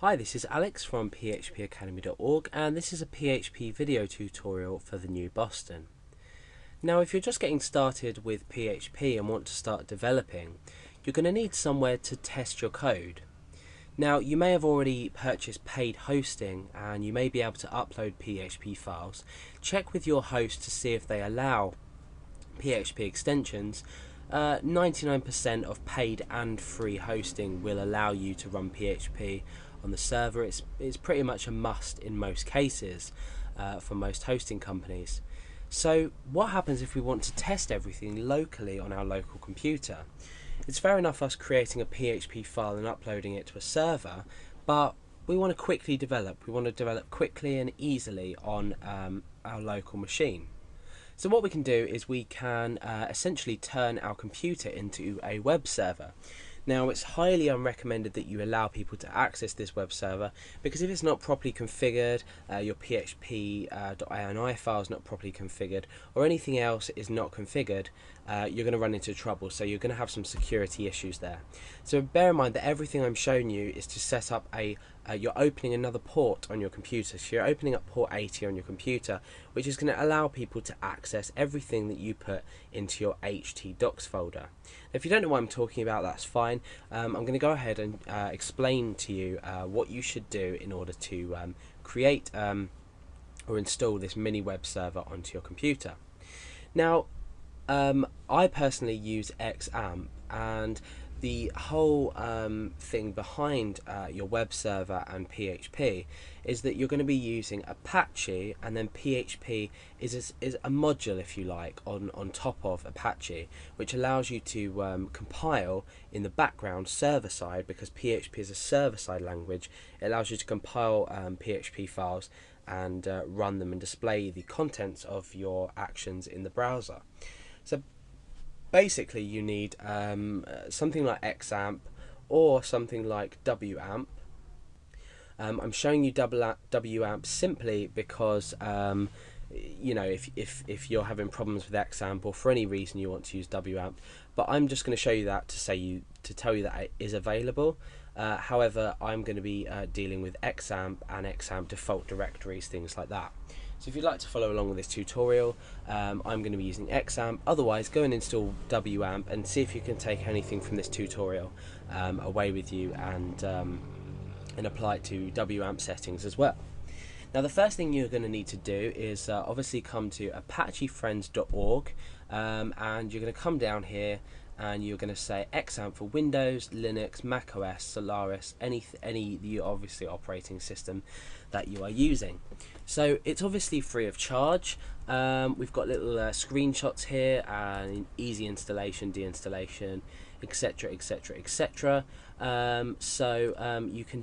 Hi, this is Alex from phpacademy.org, and this is a PHP video tutorial for the new Boston. Now, if you're just getting started with PHP and want to start developing, you're going to need somewhere to test your code. Now, you may have already purchased paid hosting and you may be able to upload PHP files. Check with your host to see if they allow PHP extensions. 99% of paid and free hosting will allow you to run PHP on the server. It's pretty much a must in most cases for most hosting companies. So what happens if we want to test everything locally on our local computer? It's fair enough us creating a PHP file and uploading it to a server, but we want to quickly develop. We want to develop quickly and easily on our local machine. So what we can do is we can essentially turn our computer into a web server. Now, it's highly unrecommended that you allow people to access this web server, because if it's not properly configured, your php.ini file is not properly configured, or anything else is not configured, you're going to run into trouble. So you're going to have some security issues there. So bear in mind that everything I'm showing you is to set up you're opening another port on your computer. So you're opening up port 80 on your computer, which is going to allow people to access everything that you put into your htdocs folder. Now, if you don't know what I'm talking about, that's fine. I'm going to go ahead and explain to you what you should do in order to create or install this mini web server onto your computer. Now, I personally use XAMPP, and the whole thing behind your web server and PHP is that you're going to be using Apache, and then PHP is a module, if you like, on top of Apache, which allows you to compile in the background server side, because PHP is a server side language. It allows you to compile PHP files and run them and display the contents of your actions in the browser. So basically you need something like XAMPP or something like WAMP. I'm showing you WAMP simply because you know, if you're having problems with XAMPP or for any reason you want to use WAMP, but I'm just going to show you that to tell you that it is available. However, I'm going to be dealing with XAMPP and XAMPP default directories, things like that. So if you'd like to follow along with this tutorial, I'm going to be using XAMPP. Otherwise, go and install WAMP and see if you can take anything from this tutorial away with you and apply it to WAMP settings as well. Now, the first thing you're going to need to do is obviously come to apachefriends.org, and you're going to come down here and you're going to say XAMPP for Windows, Linux, Mac OS, Solaris, any the obviously operating system that you are using. So it's obviously free of charge. We've got little screenshots here and easy installation, deinstallation, etc, etc, etc. So you can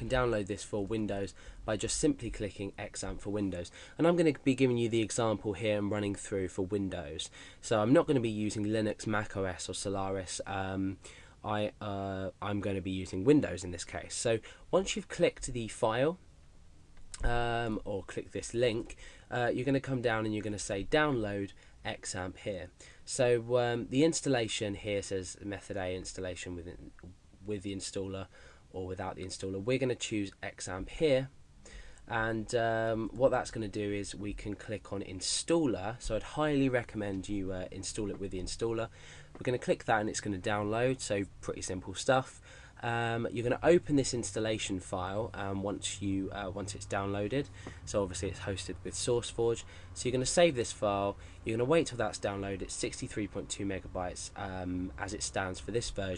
download this for Windows by just simply clicking XAMPP for Windows, and I'm going to be giving you the example here and running through for Windows. So I'm not going to be using Linux, Mac OS or Solaris. I'm going to be using Windows in this case. So once you've clicked the file or click this link, you're going to come down and you're going to say download XAMPP here. So the installation here says method A, installation with the installer or without the installer. We're going to choose XAMPP here, and what that's going to do is we can click on installer. So I'd highly recommend you install it with the installer. We're going to click that and it's going to download, so pretty simple stuff. You're going to open this installation file once it's downloaded. So obviously it's hosted with SourceForge. So you're going to save this file. You're going to wait till that's downloaded. It's 63.2 megabytes as it stands for this version.